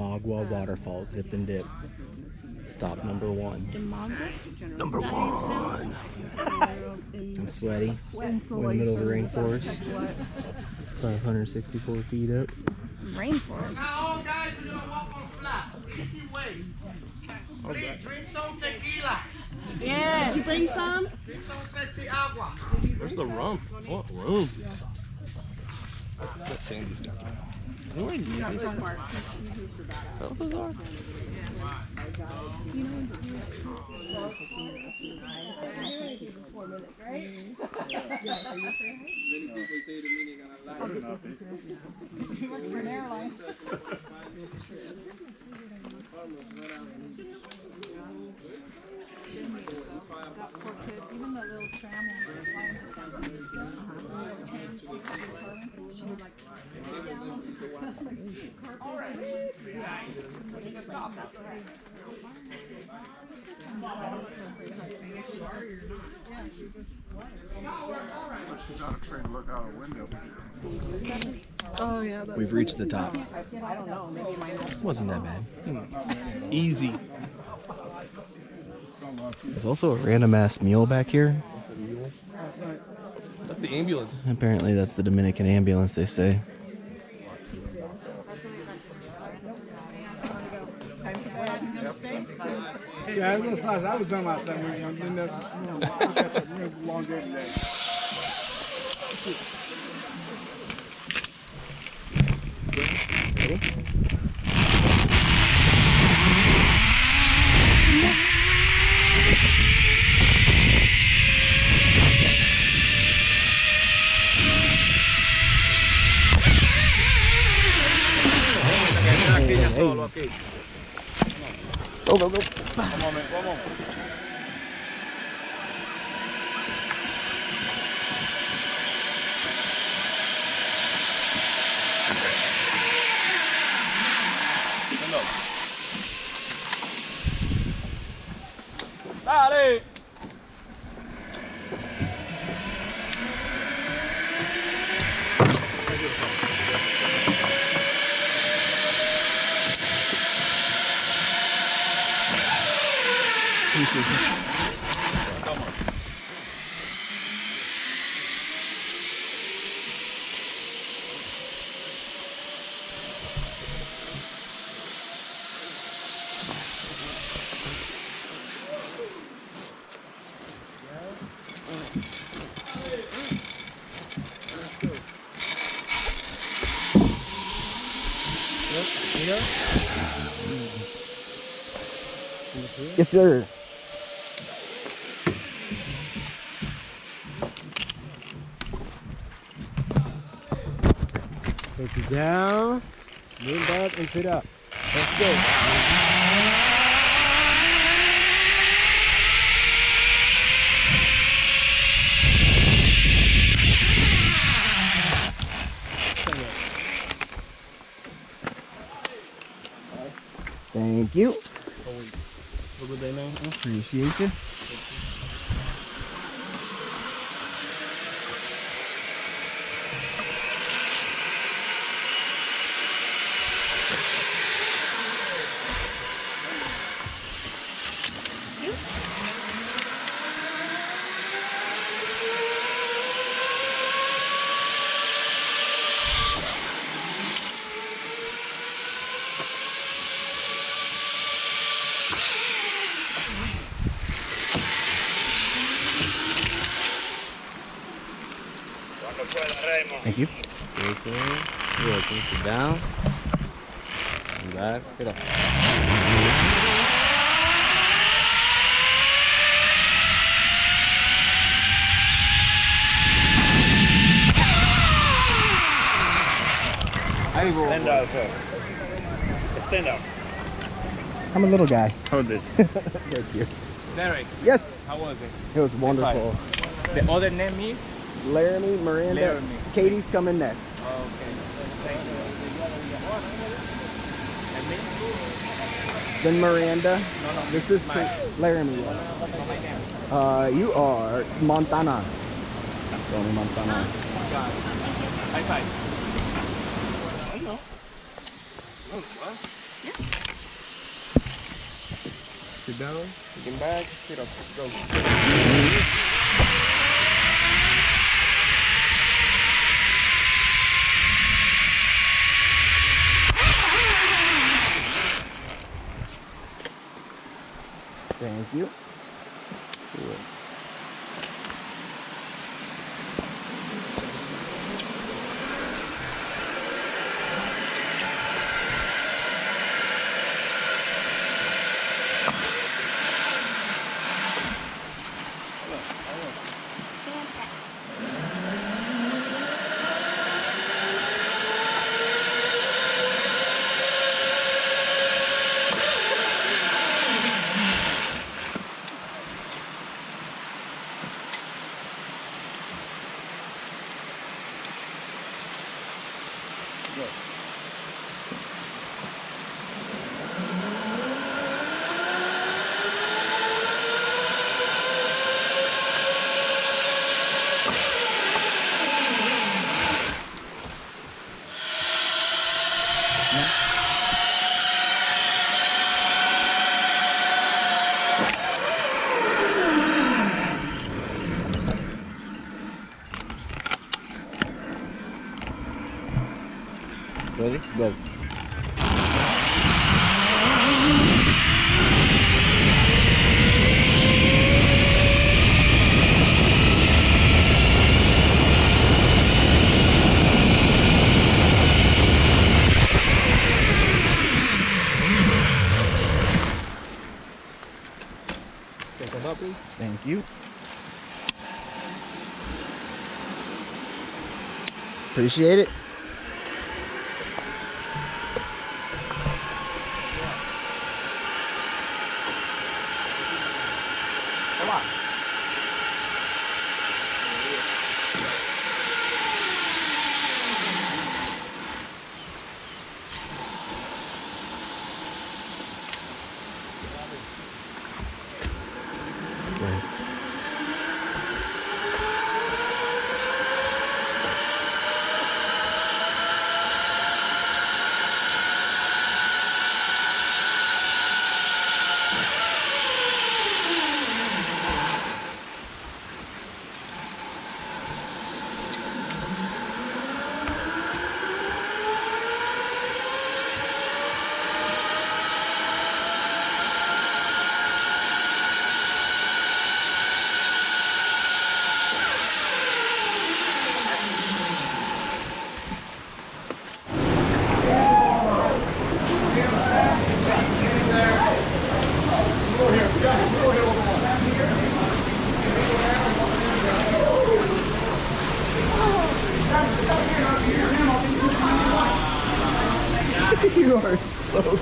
Damajagua Waterfall, zip and dip. Stop number 1. Number 1. I'm sweaty. We're in the middle of the rainforest. 564 feet up. Rainforest. Now all guys are gonna walk on flat. Easy way. Please drink some tequila. Yes. You bring some? Drink some sexy agua. Where's the rum? What rum? That Sandy's got it. You already use this? What those are? He works for an airline. Even the little tram when we were flying to San Francisco, the tram to Portland, she would like She's on a train to look out a window. oh yeah. We've reached the top. I don't know. Maybe mine Wasn't that bad. Easy. There's also a random ass mule back here. That's the ambulance. Apparently that's the Dominican ambulance, they say. Yeah, it was nice. I was done last time. And that's catch up. It was a long day today. Go, go, go. One moment. Dale! Come on. Yes, sir. Push it down, lean back, and sit up. Let's go. Thank you. What would they know? Appreciate you. Thank you. Good. Sit down. And back. Get up. Stand out, sir. Stand out. I'm a little guy. Hold this. Thank you. Derek, Yes, how was it? it was wonderful. The other name is? Laramie, Miranda, Laramie. Katie's coming next. Okay. Thank you. And me? Then Miranda. No. This is mine. Laramie. My name. You are Montana. Tony Montana. Got it. High five. I know. Oh, what? Sit down. Looking back. Sit up. Go. Thank you. Ready? Go. Take them up, please. Thank you. Appreciate it. Come on. You are so cold.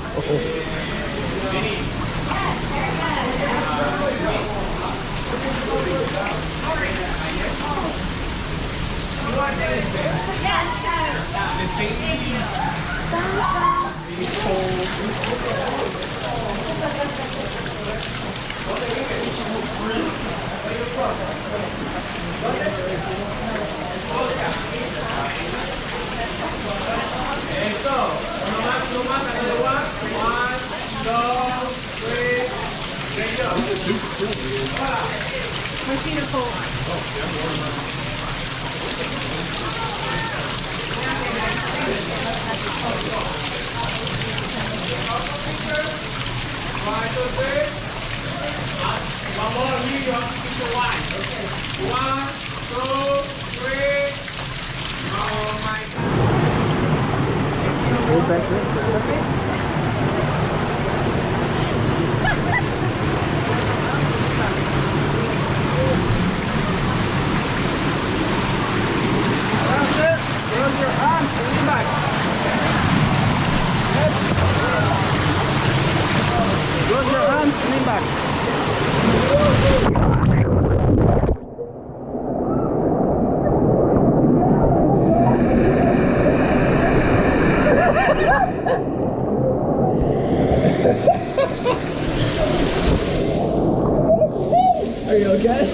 Are you okay?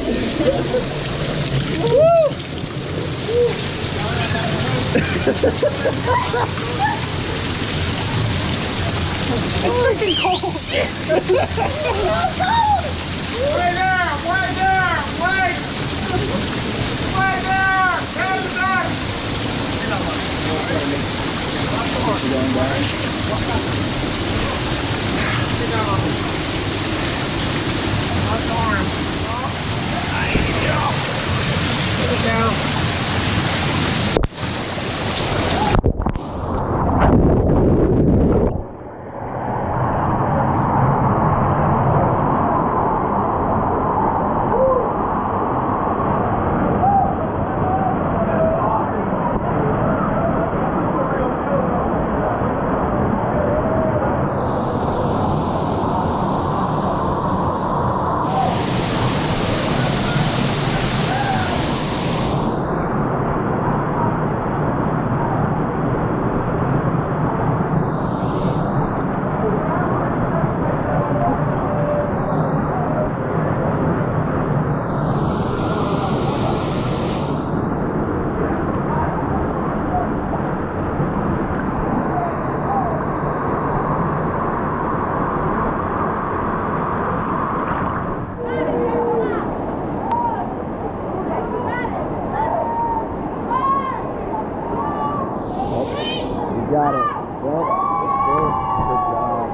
freaking cold. Way there! Way there! Wait! Way there! Turn it back! You got it. Well, good job.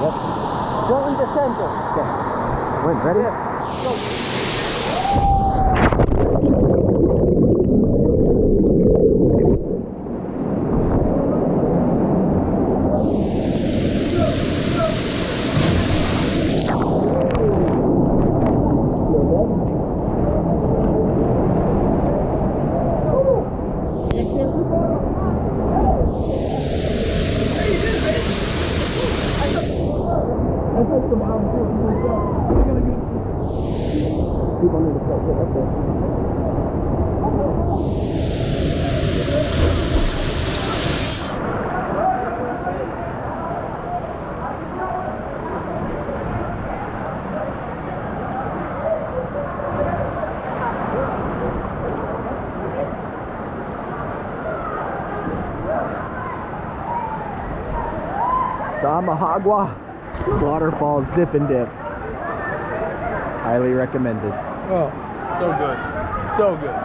Yep. Go in the center. Okay. Wait, ready? Go. People need to play it up there. Damajagua Waterfall Zip and Dip. Highly recommended. Oh, so good. So good.